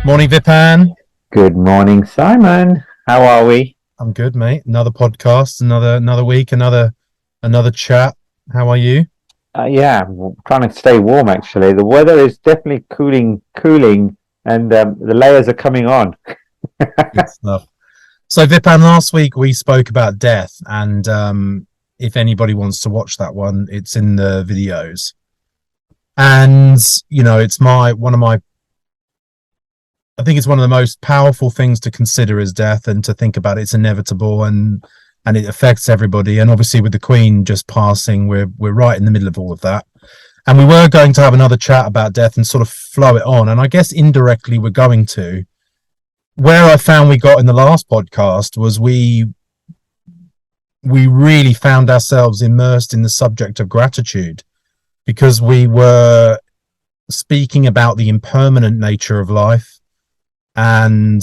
Morning, Vipan. Good morning, Simon. How are we? I'm good, mate. Another podcast, another week, another chat. How are you? Yeah, I'm trying to stay warm actually. The weather is definitely cooling, and the layers are coming on. Good stuff. So, Vipan, last week we spoke about death, and if anybody wants to watch that one, it's in the videos. And it's my one of my. I think it's one of the most powerful things to consider is death, and to think about it's inevitable and it affects everybody. And obviously, with the Queen just passing, we're right in the middle of all of that. And we were going to have another chat about death and sort of flow it on. And I guess indirectly we're going to. Where I found we got in the last podcast was we really found ourselves immersed in the subject of gratitude, because we were speaking about the impermanent nature of life and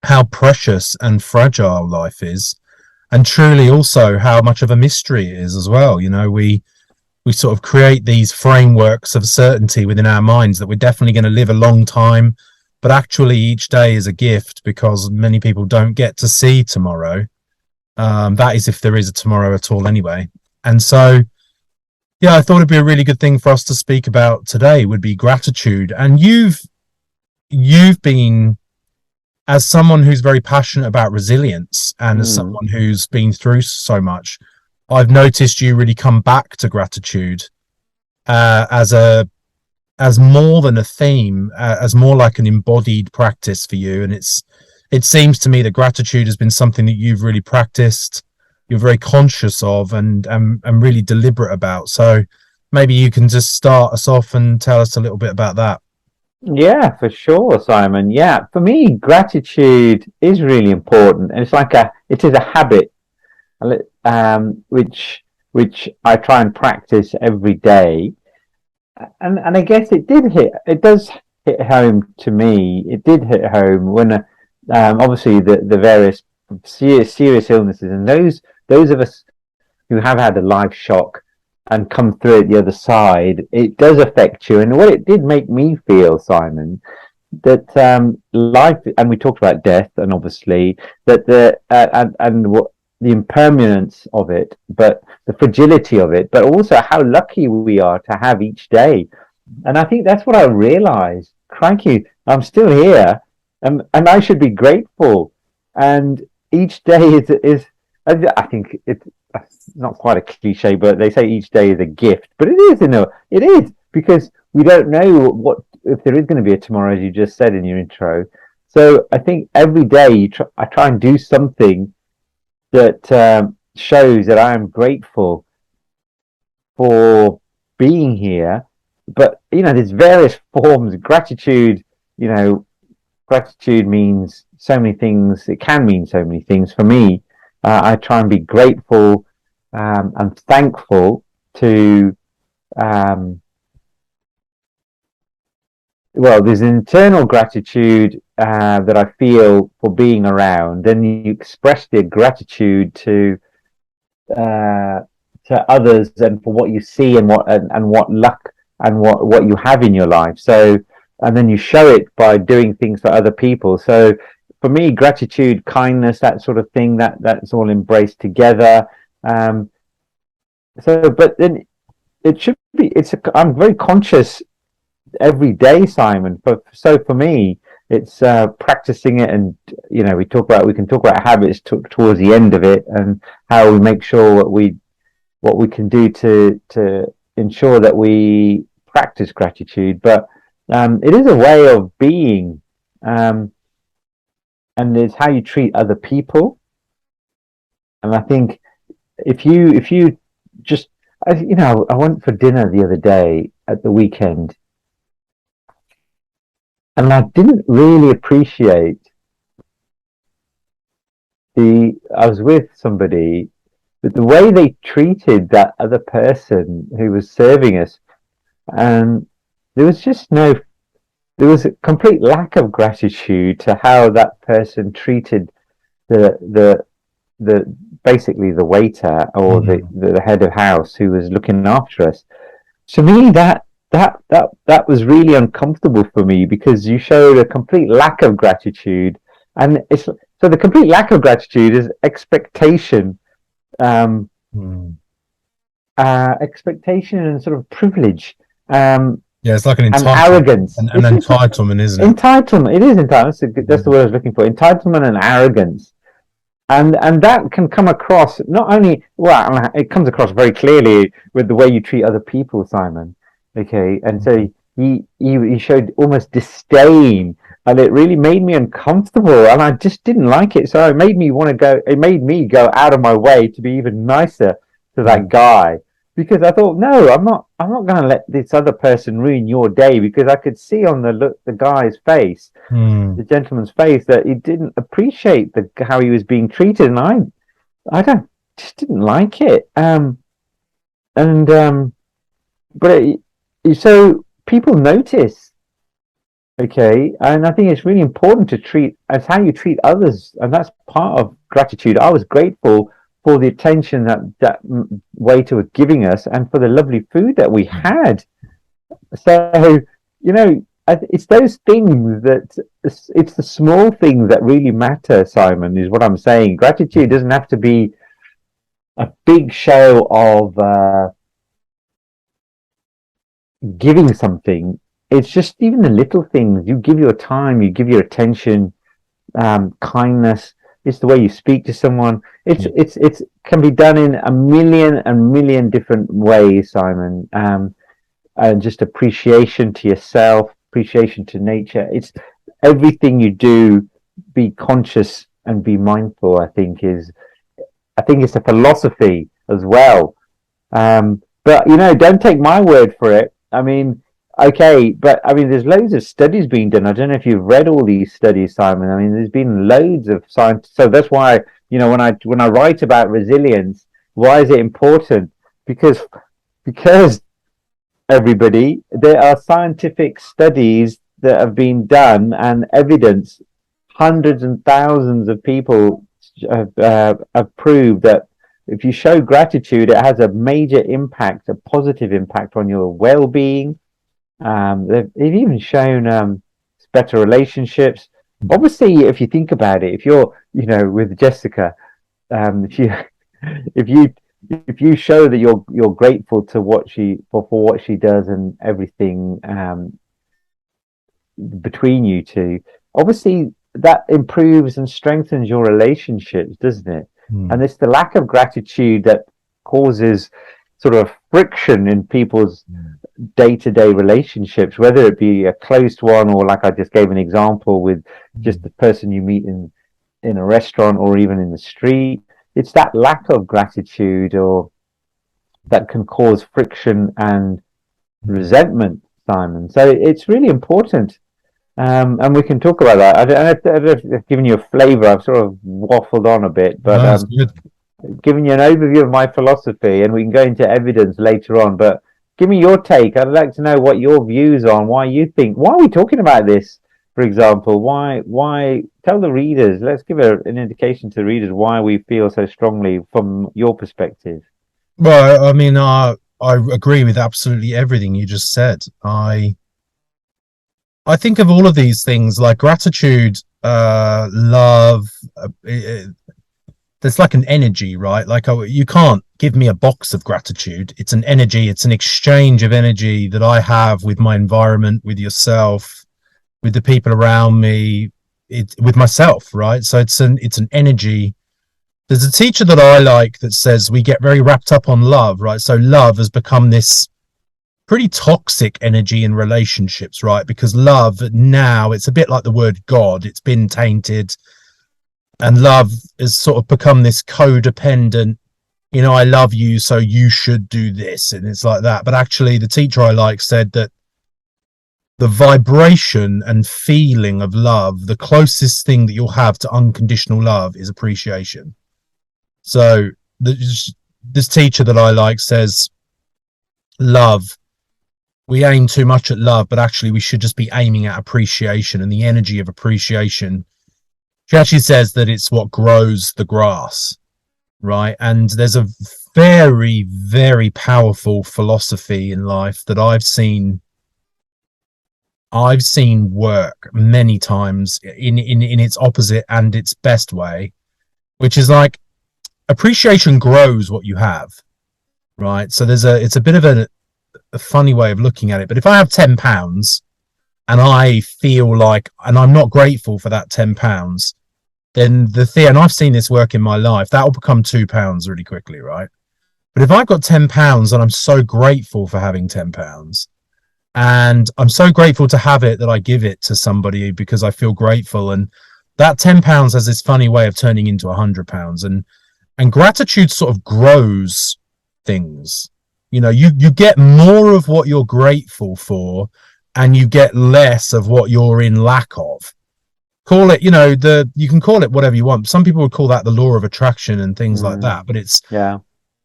how precious and fragile life is, and truly also how much of a mystery it is as well. We sort of create these frameworks of certainty within our minds that we're definitely going to live a long time, but actually each day is a gift, because many people don't get to see tomorrow. That is, if there is a tomorrow at all, anyway. And so, yeah, I thought it'd be a really good thing for us to speak about today would be gratitude. And you've been, as someone who's very passionate about resilience and as Mm. someone who's been through so much, I've noticed you really come back to gratitude as more than a theme, as more like an embodied practice for you. And it seems to me that gratitude has been something that you've really practiced, you're very conscious of, and really deliberate about. So maybe you can just start us off and tell us a little bit about that. Yeah, for sure, Simon. Yeah, for me, gratitude is really important, and it is a habit, which I try and practice every day. And I guess it does hit home to me. It did hit home when obviously the various serious illnesses, and those of us who have had a life shock and come through it the other side, it does affect you. And what it did make me feel, Simon, that life, and we talked about death, and obviously that and what the impermanence of it, but the fragility of it, but also how lucky we are to have each day. And I think that's what I realized. Crikey, I'm still here, and I should be grateful. And each day is I think it's not quite a cliche, but they say each day is a gift. But it is, it is, because we don't know what if there is going to be a tomorrow, as you just said in your intro. So I think every day I try and do something that shows that I am grateful for being here. But there's various forms of gratitude. You know, gratitude means so many things. It can mean so many things. For me, I try and be grateful and thankful to. Um, well, there's an internal gratitude that I feel for being around. Then you express the gratitude uh, to others, and for what you see, and what luck, and what you have in your life. So, and then you show it by doing things for other people. So for me, gratitude, kindness, that sort of thing, that's all embraced together. Um, but then it should be. I'm very conscious every day, Simon. For me, it's practicing it, and we can talk about habits towards the end of it, and how we make sure what we can do to ensure that we practice gratitude. But it is a way of being, um, and it's how you treat other people. And I think if you just I went for dinner the other day at the weekend, and I didn't really appreciate I was with somebody, but the way they treated that other person who was serving us, and there was just no, there was a complete lack of gratitude to how that person treated the the the basically the waiter, or the Mm. the head of house who was looking after us. To me, that that was really uncomfortable for me because you showed a complete lack of gratitude, and it's so the complete lack of gratitude is expectation, um, Mm. expectation and sort of privilege, um, Yeah, it's like an and entitlement, arrogance. an It's entitlement, isn't it? entitlement. It is entitlement. That's the Mm. word I was looking for. Entitlement and arrogance. And that can come across not only well, it comes across very clearly with the way you treat other people, Simon. Okay, and so he showed almost disdain, and it really made me uncomfortable, and I just didn't like it. So it made me want to go. It made me go out of my way to be even nicer to that Mm. guy because I thought, no, I'm not. I'm not going to let this other person ruin your day because I could see on the guy's face, Mm. the gentleman's face, that he didn't appreciate how he was being treated, and I don't just didn't like it. And but so people notice, okay, and I think it's really important to treat as how you treat others, and that's part of gratitude. I was grateful for the attention that waiter was giving us, and for the lovely food that we had. So, it's those things that it's the small things that really matter, Simon, is what I'm saying. Gratitude doesn't have to be a big show of giving something. It's just even the little things. You give your time, you give your attention, kindness. It's the way you speak to someone. Yeah. It's can be done in a million different ways, Simon. And just appreciation to yourself, appreciation to nature. It's everything you do, be conscious and be mindful, I think it's a philosophy as well. But don't take my word for it. I mean, okay, but I mean, there's loads of studies being done. I don't know if you've read all these studies, Simon. I mean, there's been loads of science. So that's why, when I write about resilience, why is it important? Because because everybody, there are scientific studies that have been done and evidence. Hundreds and thousands of people have proved that if you show gratitude, it has a major impact, a positive impact on your well-being. They've even shown better relationships. Obviously, if you think about it, if you're, with Jessica, if you if you if you show that you're grateful to for what she does and everything between you two, obviously that improves and strengthens your relationships, doesn't it? Mm. And it's the lack of gratitude that causes sort of friction in people's day-to-day relationships, whether it be a closed one or like I just gave an example with just the person you meet in a restaurant or even in the street. It's that lack of gratitude or that can cause friction and resentment, Simon. So it's really important. And we can talk about that. I don't know if I've given you a flavor. I've sort of waffled on a bit, but No, it's good. giving you an overview of my philosophy, and we can go into evidence later on. But give me your take. I'd like to know what your views on why you think. Why are we talking about this? For example, why? Tell the readers. Let's give an indication to the readers why we feel so strongly from your perspective. Well, I mean, I agree with absolutely everything you just said. I think of all of these things like gratitude, love. There's like an energy, right? Like you can't give me a box of gratitude. It's an energy. It's an exchange of energy that I have with my environment, with yourself, with the people around me, with myself, right? So it's an energy. There's a teacher that I like that says we get very wrapped up on love, right? So love has become this pretty toxic energy in relationships, right? Because love now, it's a bit like the word God. It's been tainted, and love has sort of become this codependent, I love you, so you should do this. And it's like that. But actually, the teacher I like said that the vibration and feeling of love, the closest thing that you'll have to unconditional love is appreciation. So this teacher that I like says, love, we aim too much at love, but actually we should just be aiming at appreciation and the energy of appreciation. She actually says that it's what grows the grass, right? And there's a very, very powerful philosophy in life that I've seen work many times in its opposite and its best way, which is like appreciation grows what you have, right? So it's a bit of a funny way of looking at it. But if I have £10 and I feel like, and I'm not grateful for that £10, then and I've seen this work in my life, that will become £2 really quickly, right? But if I've got £10 and I'm so grateful for having £10, and I'm so grateful to have it that I give it to somebody because I feel grateful, and that £10 has this funny way of turning into £100, and gratitude sort of grows things. You get more of what you're grateful for, and you get less of what you're in lack of. Call it, you can call it whatever you want. Some people would call that the law of attraction and things like that, but Yeah.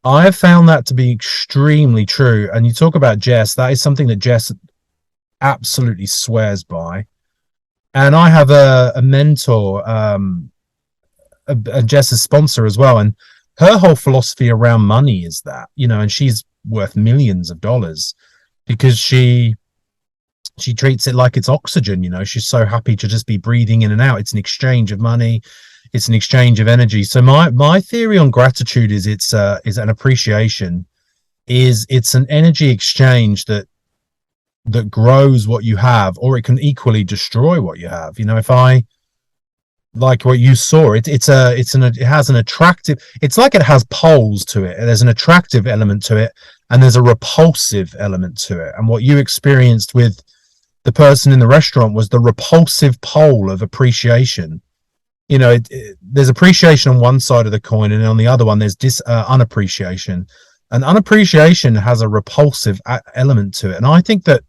I have found that to be extremely true. And you talk about Jess, that is something that Jess absolutely swears by. And I have a mentor, a Jess's sponsor as well, and her whole philosophy around money is that, and she's worth millions of dollars because she treats it like it's oxygen. She's so happy to just be breathing in and out. It's an exchange of money, it's an exchange of energy. So my theory on gratitude is it's an appreciation, it's an energy exchange that grows what you have, or it can equally destroy what you have. If I, like what you saw, it has an attractive, it's like it has poles to it. There's an attractive element to it, and there's a repulsive element to it. And what you experienced with the person in the restaurant was the repulsive pole of appreciation. There's appreciation on one side of the coin, and on the other one there's unappreciation. And unappreciation has a repulsive element to it. And I think that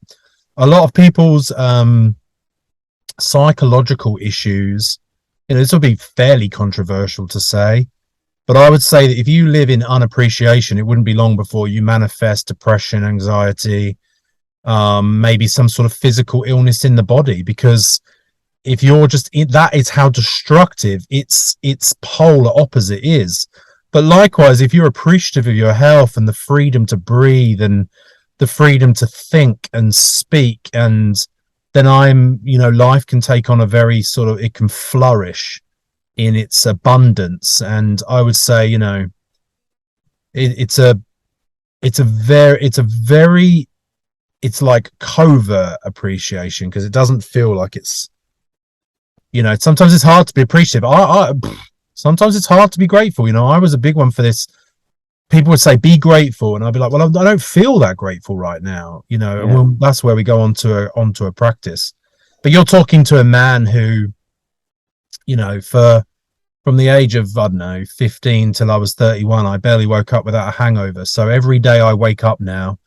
a lot of people's psychological issues, this will be fairly controversial to say, but I would say that if you live in unappreciation, it wouldn't be long before you manifest depression, anxiety, maybe some sort of physical illness in the body, because if you're that is how destructive its polar opposite is. But likewise, if you're appreciative of your health and the freedom to breathe and the freedom to think and speak, and then life can take on a very sort of, it can flourish in its abundance. And I would say, it's like covert appreciation, because it doesn't feel like it's, sometimes it's hard to be appreciative. Sometimes it's hard to be grateful. I was a big one for this. People would say, be grateful. And I'd be like, well, I don't feel that grateful right now, Yeah. and that's where we go onto a practice. But you're talking to a man who, from the age of, I don't know, 15 till I was 31, I barely woke up without a hangover. So every day I wake up now,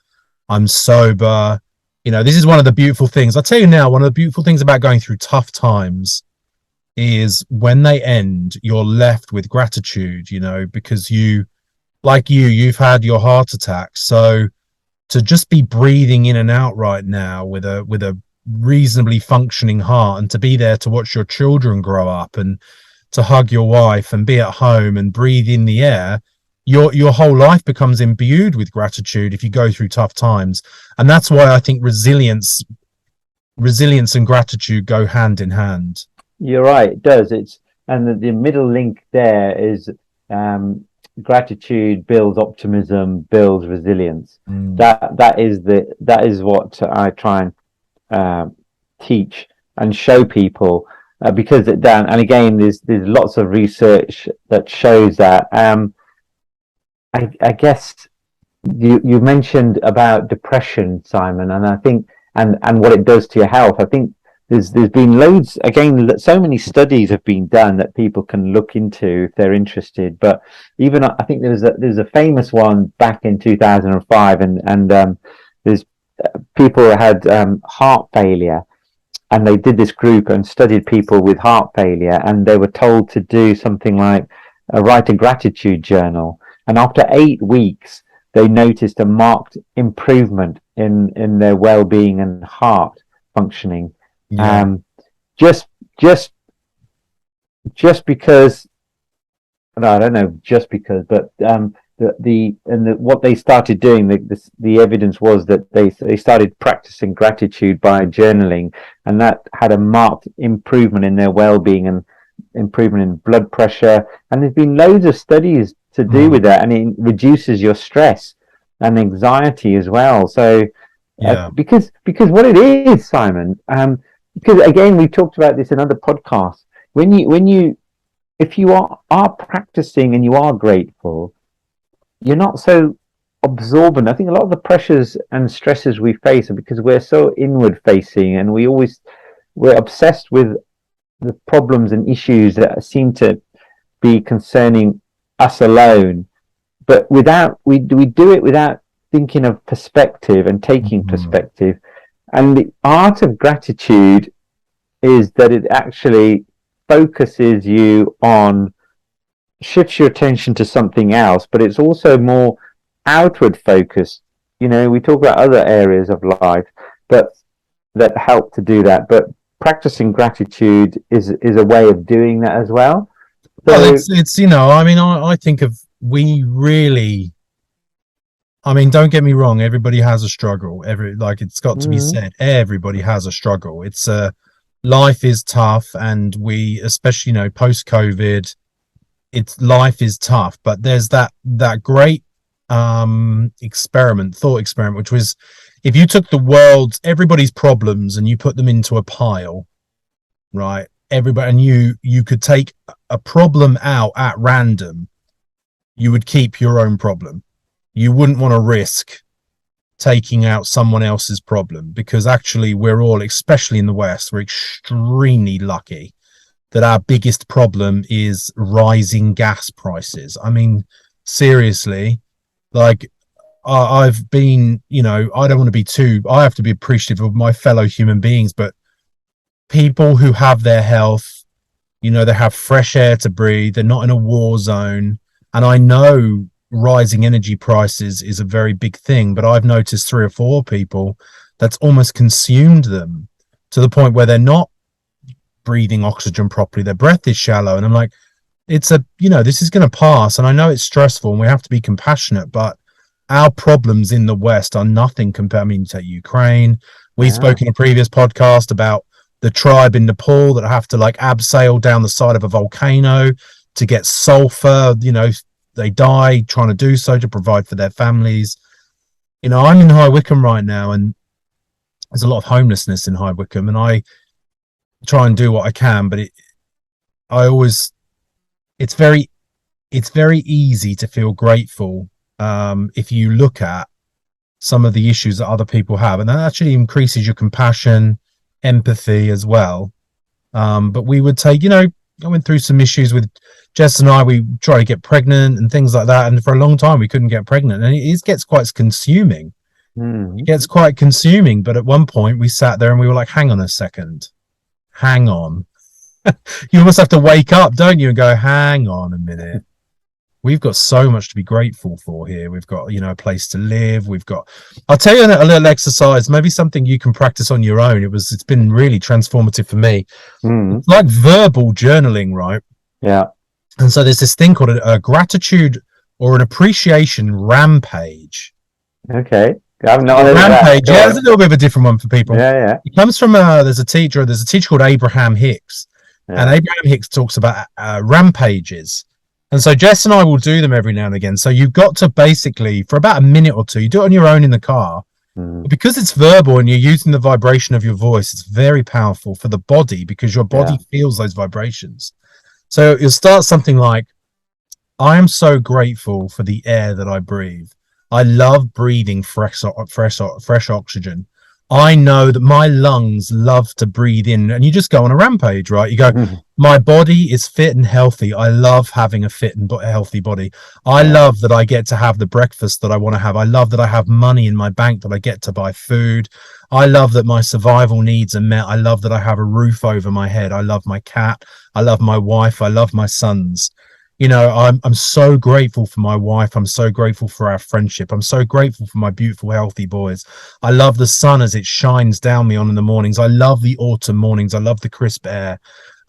I'm sober. This is one of the beautiful things. I'll tell you now, one of the beautiful things about going through tough times is when they end, you're left with gratitude, because you've had your heart attack. So to just be breathing in and out right now with a reasonably functioning heart, and to be there to watch your children grow up, and to hug your wife and be at home and breathe in the air, your whole life becomes imbued with gratitude if you go through tough times. And that's why I think resilience and gratitude go hand in hand. You're right, it does. And the middle link there is gratitude builds optimism, builds resilience. That is what I try and teach and show people, because and again, there's lots of research that shows that. I guess you mentioned about depression, Simon, and I think and what it does to your health. I think there's been loads, again, so many studies have been done that people can look into if they're interested. But even I think there's a famous one back in 2005, and there's people who had heart failure, and they did this group and studied people with heart failure, and they were told to do something like write a gratitude journal. And after 8 weeks, they noticed a marked improvement in their well-being and heart functioning. Yeah. Just because, no, I don't know, just because, but what they started doing, the evidence was that they started practicing gratitude by journaling, and that had a marked improvement in their well-being and improvement in blood pressure. And there's been loads of studies to do with that, and it reduces your stress and anxiety as well. So Yeah. because what it is, Simon, because again we talked about this in other podcasts. When you if you are practicing and you are grateful, you're not so absorbent. I think a lot of the pressures and stresses we face are because we're so inward facing, and we're obsessed with the problems and issues that seem to be concerning us alone. But we do it without thinking of perspective and taking perspective. And the art of gratitude is that it actually focuses you on, shifts your attention to something else, but it's also more outward focused. We talk about other areas of life, but that help to do that. But practicing gratitude is a way of doing that as well. Well, it's I mean, I think we really, I mean, don't get me wrong, everybody has a struggle. It's got to be said, everybody has a struggle. It's life is tough, and we, especially, post-COVID, life is tough. But there's that great thought experiment, which was, if you took everybody's problems and you put them into a pile, right? Everybody, and you could take a problem out at random, you would keep your own problem. You wouldn't want to risk taking out someone else's problem, because actually we're all, especially in the West, we're extremely lucky that our biggest problem is rising gas prices. I mean, seriously, like, I've been, I don't want to I have to be appreciative of my fellow human beings, but people who have their health, they have fresh air to breathe, they're not in a war zone. And I know rising energy prices is a very big thing, but I've noticed 3 or 4 people that's almost consumed them to the point where they're not breathing oxygen properly, their breath is shallow. And I'm like, this is going to pass. And I know it's stressful and we have to be compassionate, but our problems in the West are nothing compared. I mean, take Ukraine. We spoke in a previous podcast about the tribe in Nepal that have to abseil down the side of a volcano to get sulfur. They die trying to do so to provide for their families. I'm in High Wycombe right now, and there's a lot of homelessness in High Wycombe, and I try and do what I can, but it's very easy to feel grateful if you look at some of the issues that other people have, and that actually increases your compassion, empathy as well. But we would take, I went through some issues with Jess and I. We tried to get pregnant and things like that, and for a long time we couldn't get pregnant, and it gets quite consuming. It gets quite consuming. But at one point we sat there and we were like, hang on a second, hang on. You almost have to wake up, don't you, and go, hang on a minute. We've got so much to be grateful for here. We've got, a place to live. I'll tell you a little exercise, maybe something you can practice on your own. It's been really transformative for me. It's like verbal journaling, right? Yeah. And so there's this thing called a gratitude or an appreciation rampage. Okay. Rampage. Yeah, it's a little bit of a different one for people. Yeah. It comes from there's a teacher called Abraham Hicks. Yeah. And Abraham Hicks talks about rampages. And so Jess and I will do them every now and again. So you've got to basically, for about a minute or two, you do it on your own in the car. Because it's verbal and you're using the vibration of your voice, it's very powerful for the body, because your body feels those vibrations. So you'll start something like, I am so grateful for the air that I breathe. I love breathing fresh oxygen. I know that my lungs love to breathe in. And you just go on a rampage, right? You go, my body is fit and healthy. I love having a fit and healthy body. I love that I get to have the breakfast that I want to have. I love that I have money in my bank, that I get to buy food. I love that my survival needs are met. I love that I have a roof over my head. I love my cat. I love my wife. I love my sons. I'm so grateful for my wife. I'm so grateful for our friendship. I'm so grateful for my beautiful, healthy boys. I love the sun as it shines down me on in the mornings. I love the autumn mornings. I love the crisp air.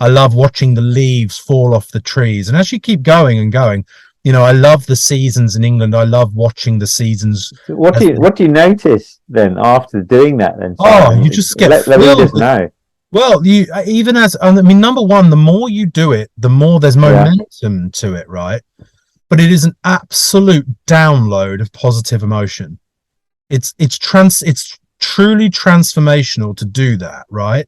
I love watching the leaves fall off the trees. And as you keep going and going, I love the seasons in England. I love watching the seasons. So what do you notice then after doing that then, Oh, Simon? you just get Let filled readers with. know. Well, you even as I mean, number one, the more you do it, the more there's Yeah. momentum to it, right? But it is an absolute download of positive emotion. It's truly transformational to do that, right?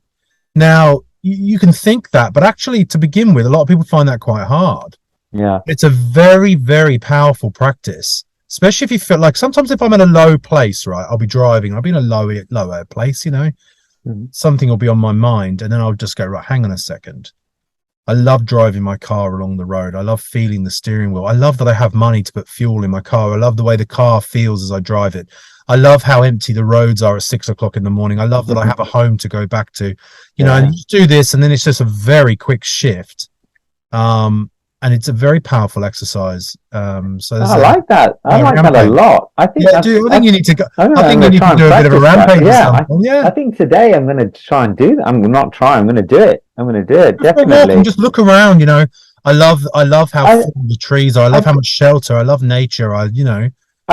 Now you can think that, but actually, to begin with, a lot of people find that quite hard. Yeah. It's a very, very powerful practice, especially if you feel like sometimes if I'm in a low place, right, I'll be driving, I'll be in a lower place, Mhm. something will be on my mind, and then I'll just go, right, hang on a second. I love driving my car along the road. I love feeling the steering wheel. I love that I have money to put fuel in my car. I love the way the car feels as I drive it. I love how empty the roads are at 6 o'clock in the morning. I love that I have a home to go back to, and Yeah. you do this, and then it's just a very quick shift. And it's a very powerful exercise. So there's I like that. I like that a rampage. lot. I think Yeah, that's. dude. I think you need to go. I don't I know. I'm think you going to need try to and do a bit of a practice that. rampage or Yeah. something. Yeah. I think today I'm going to try and do that. I'm not trying. I'm going to do it. I'm going to do it. Just for a walk and Definitely. just look around. I love how I, full the trees are. I love I how much shelter. I love nature. I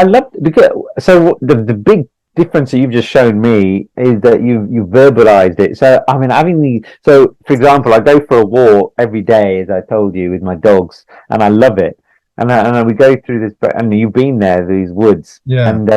love because so the big difference that you've just shown me is that you verbalized it. So I mean, for example, I go for a walk every day, as I told you, with my dogs, and I love it. And we go through this, and you've been there, these woods, Yeah, and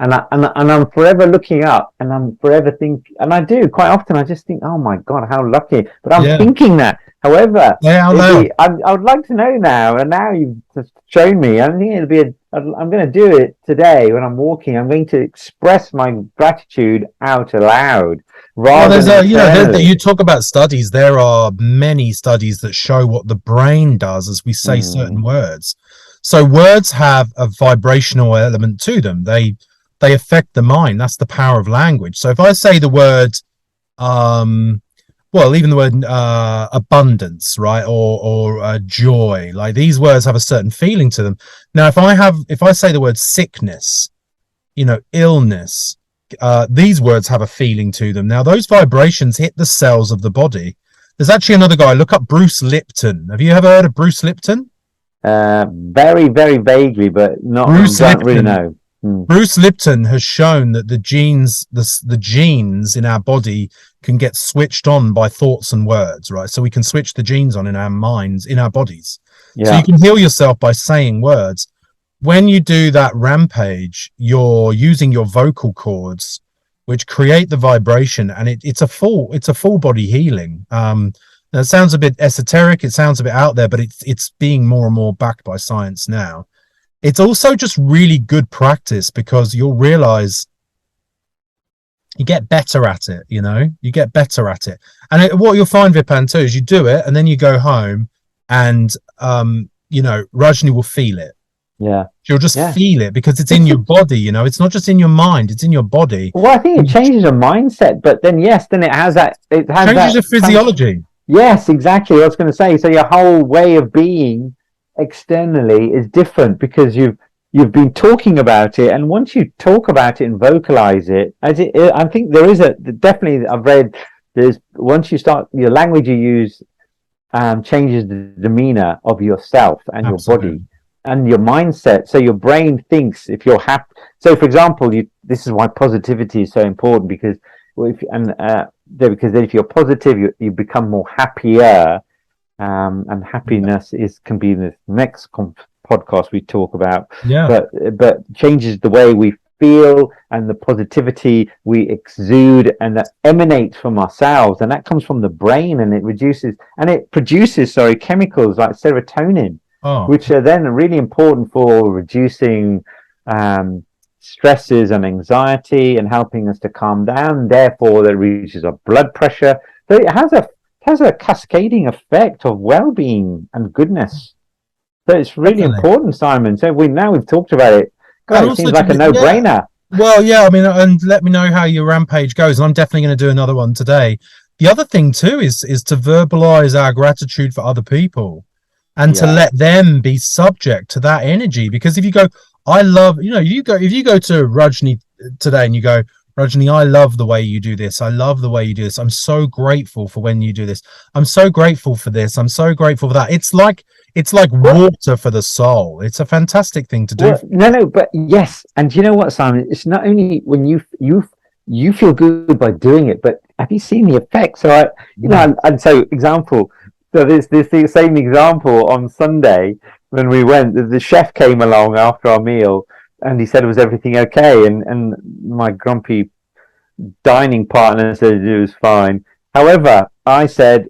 I'm forever looking up, and I'm forever thinking, and I do quite often. I just think, oh my God, how lucky! But I'm yeah, thinking that. However, yeah. Out loud. I would like to know now, and now you've just shown me. I think it'll be I'm going to do it today when I'm walking. I'm going to express my gratitude out aloud Well, rather there's than you internally. talk about studies. There are many studies that show what the brain does as we say certain Mm, words. So words have a vibrational element to them. They affect the mind. That's the power of language. So if I say the word, um, well, even the word abundance, right, or joy, like these words have a certain feeling to them. Now, if I say the word sickness, illness, these words have a feeling to them. Now, those vibrations hit the cells of the body. There's actually another guy. Look up Bruce Lipton. Have you ever heard of Bruce Lipton? very, very vaguely, but not Bruce don't really Lipton. know. Mm, Bruce Lipton has shown that the genes in our body can get switched on by thoughts and words, right? So we can switch the genes on in our minds, in our bodies. So you yeah, can heal yourself by saying words. When you do that rampage, you're using your vocal cords, which create the vibration, and it's a full body healing. Now it sounds a bit esoteric, it sounds a bit out there, but it's being more and more backed by science now. It's also just really good practice because you'll realize you get better at it. You get better at it. And what you'll find, Vipan, too, is you do it and then you go home and Rajni will feel it. yeah, She'll just yeah. feel it because it's in It's your body. It's not just in your mind, it's in your body. Well, I think it It changes the mindset, but then yes, then it has that. It has changes that. your physiology. Yes, exactly. I was going to say. So your whole way of being externally is different because you've been talking about it, and once you talk about it and vocalize it, I think there is a definitely. I've read there's once you start your language you use changes the demeanor of yourself and your body Absolutely. and your mindset. So your brain thinks if you're happy. So, for example, this is why positivity is so important because because then if you're positive, you become more happier, and Yeah. happiness can be the next podcast we talk about. Yeah. But changes the way we feel and the positivity we exude and that emanates from ourselves, and that comes from the brain, and it produces chemicals like serotonin, Oh, which are then really important for reducing stresses and anxiety and helping us to calm down. Therefore, that reduces our blood pressure. So it has a cascading effect of well-being and goodness. So it's really definitely. important, Simon. So we've talked about it. And God, it also seems to like a be, yeah. no-brainer. Well, yeah, I mean, and let me know how your rampage goes. And I'm definitely going to do another one today. The other thing too is to verbalize our gratitude for other people and to Yeah, let them be subject to that energy. Because if you go, I love, if you go to Rajni today and you go, Rajni, I love the way you do this. I love the way you do this. I'm so grateful for when you do this. I'm so grateful for this. I'm so grateful for that. it's like Well, water for the soul. It's a fantastic thing to do. well, no, but yes, and you know what, Simon? It's not only when you feel good by doing it, but have you seen the effect? So and so example. So there's the same example on Sunday when we went. The chef came along after our meal, and he said, "Was everything okay?" And my grumpy dining partner said it was fine. However, I said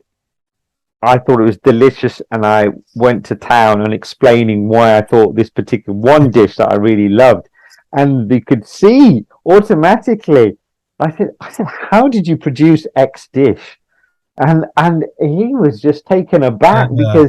I thought it was delicious, and I went to town on explaining why I thought this particular one dish that I really loved, and they could see automatically. I said, how did you produce X dish? And he was just taken aback Yeah,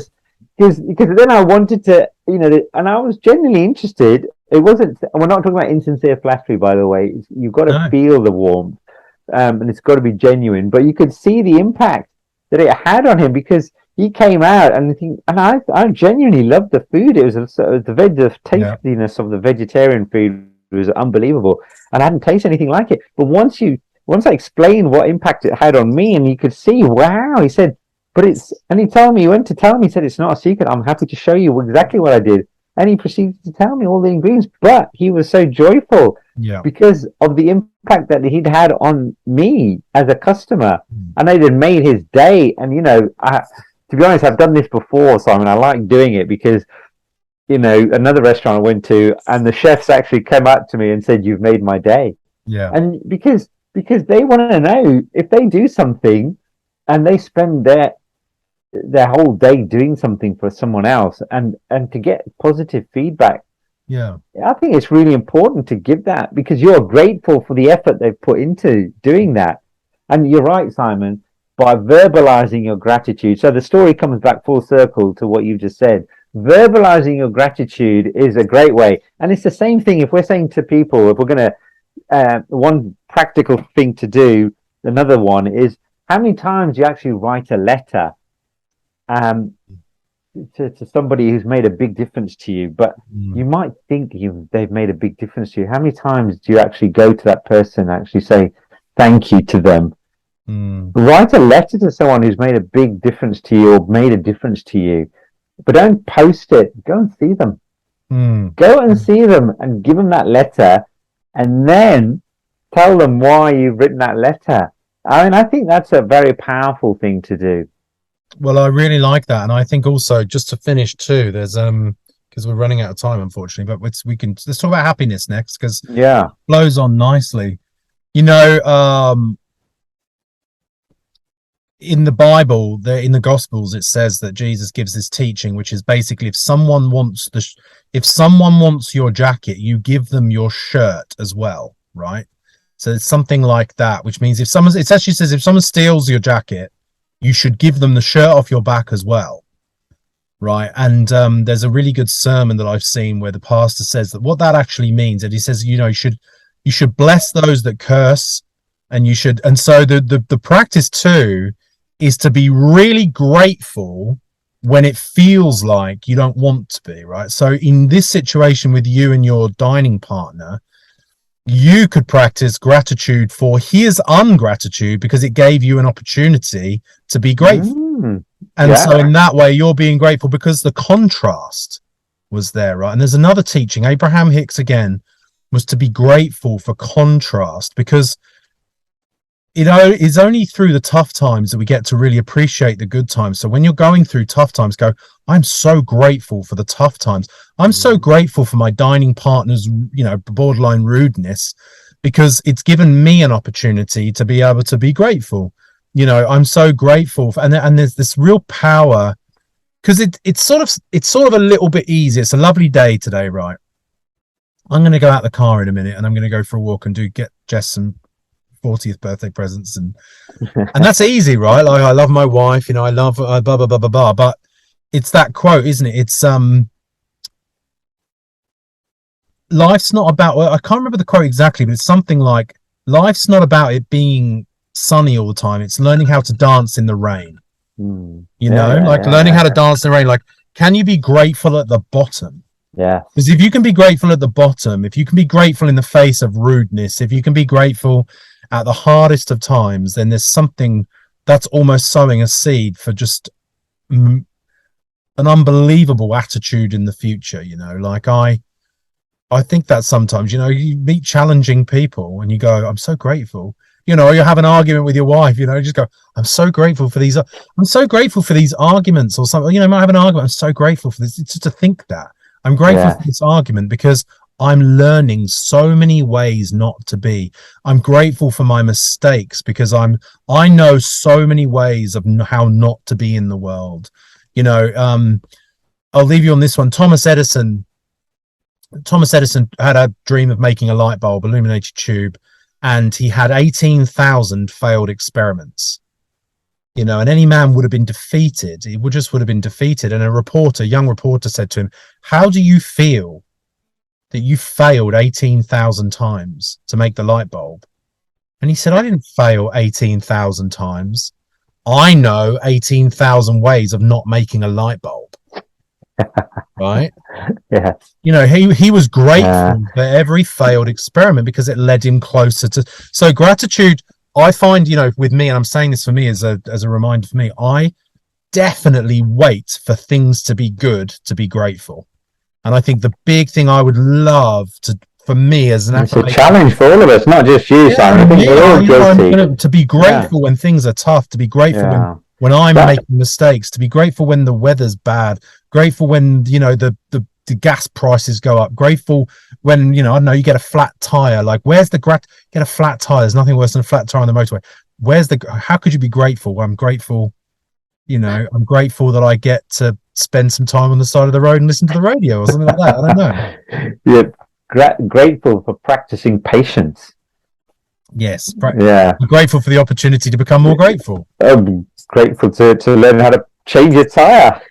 because then I wanted to, and I was genuinely interested. It wasn't. We're not talking about insincere flattery, by the way. You've got to no, feel the warmth, and it's got to be genuine. But you could see the impact that it had on him because he came out and I genuinely loved the food. It was the yeah, tastiness of the vegetarian food was unbelievable, and I hadn't tasted anything like it. But once I explained what impact it had on me, and you could see, wow, he said, but and he went to tell me, he said, it's not a secret. I'm happy to show you exactly what I did. And he proceeded to tell me all the ingredients, but he was so joyful yeah. because of the impact that he'd had on me as a customer. And it had made his day. And, to be honest, I've done this before, Simon. I like doing it because, another restaurant I went to, and the chefs actually came up to me and said, "You've made my day." Yeah, And because they want to know if they do something and they spend their whole day doing something for someone else and to get positive feedback, yeah, I think it's really important to give that because you're grateful for the effort they've put into doing that. And you're right, Simon, by verbalizing your gratitude. So the story comes back full circle to what you just said. Verbalizing your gratitude is a great way. And it's the same thing if we're saying to people, if we're going to, one practical thing to do, another one is how many times you actually write a letter um, to somebody who's made a big difference to you, but you might think they've made a big difference to you. How many times do you actually go to that person and actually say thank you to them? Write a letter to someone who's made a big difference to you or made a difference to you, but don't post it. Go and see them. Go and see them and give them that letter, and then tell them why you've written that letter. I mean, I think that's a very powerful thing to do. Well, I really like that, and I think also just to finish too, there's because we're running out of time, unfortunately, but let's talk about happiness next because it Yeah. flows on nicely. You know, in the Bible, in the Gospels, it says that Jesus gives this teaching, which is basically if someone wants your jacket, you give them your shirt as well, right? So it's something like that, which means it actually says if someone steals your jacket, you should give them the shirt off your back as well, right? And there's a really good sermon that I've seen where the pastor says that what that actually means, and he says, you should bless those that curse, and so the practice too is to be really grateful when it feels like you don't want to be, right? So in this situation with you and your dining partner, you could practice gratitude for his ungratitude because it gave you an opportunity to be grateful. And so in that way, you're being grateful because the contrast was there, right? And there's another teaching, Abraham Hicks again, was to be grateful for contrast because it's only through the tough times that we get to really appreciate the good times. So when you're going through tough times, I'm so grateful for the tough times. I'm so grateful for my dining partner's, borderline rudeness because it's given me an opportunity to be able to be grateful. I'm so grateful and there's this real power because it's sort of a little bit easy. It's a lovely day today, right? I'm going to go out the car in a minute and I'm going to go for a walk and get Jess some 40th birthday presents and that's easy, right? Like I love my wife, I love blah blah blah blah blah. But it's that quote, isn't it? It's life's not about. Well, I can't remember the quote exactly, but it's something like life's not about it being sunny all the time. It's learning how to dance in the rain. Learning how to dance in the rain. Like, can you be grateful at the bottom? Yeah. Because if you can be grateful at the bottom, if you can be grateful in the face of rudeness, if you can be grateful at the hardest of times, then there's something that's almost sowing a seed for just an unbelievable attitude in the future. You know, like I think that sometimes, you know, you meet challenging people and you go, I'm so grateful. You know, or you have an argument with your wife, you know, you just go, I'm so grateful for these. I'm so grateful for these arguments or something. You know, I might have an argument. I'm so grateful for this. It's just to think that I'm grateful Yeah. for this argument because I'm learning so many ways not to be. I'm grateful for my mistakes because I know so many ways of how not to be in the world. You know, I'll leave you on this one. Thomas Edison had a dream of making a light bulb, illuminated tube, and he had 18,000 failed experiments. You know, and any man would have been defeated. He would have been defeated. And a young reporter said to him, how do you feel that you failed 18,000 times to make the light bulb? And he said, I didn't fail 18,000 times. I know 18,000 ways of not making a light bulb. Right? Yeah. You know, he was grateful for every failed experiment because it led him closer to. So gratitude, I find, you know, with me, and I'm saying this for me as a reminder for me, I definitely wait for things to be good to be grateful. And I think the big thing I would love to, for me as an It's a challenge for all of us, not just you, Simon. I think we're all guilty. To be grateful when things are tough, to be grateful when I'm making mistakes, to be grateful when the weather's bad, grateful when, you know, the gas prices go up, grateful when, you know, I don't know, you get a flat tire. Like, where's the get a flat tire? There's nothing worse than a flat tire on the motorway. How could you be grateful? I'm grateful, you know, I'm grateful that I get to spend some time on the side of the road and listen to the radio or something like that. I don't know. Yeah, grateful for practicing patience. Yes. Yeah. I'm grateful for the opportunity to become more grateful. I'm grateful to learn how to change a tire.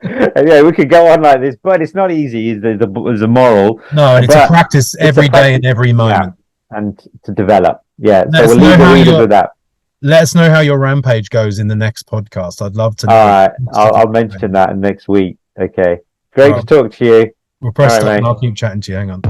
Yeah, we could go on like this, but it's not easy. There's a moral. No, and it's a practice every day and every moment. Yeah, and to develop. Yeah, so we'll leave the readers with that. Let us know how your rampage goes in the next podcast. I'd love to know. All right, I'll mention that next week. Okay, great to talk to you. We'll press stop and I'll keep chatting to you. Hang on.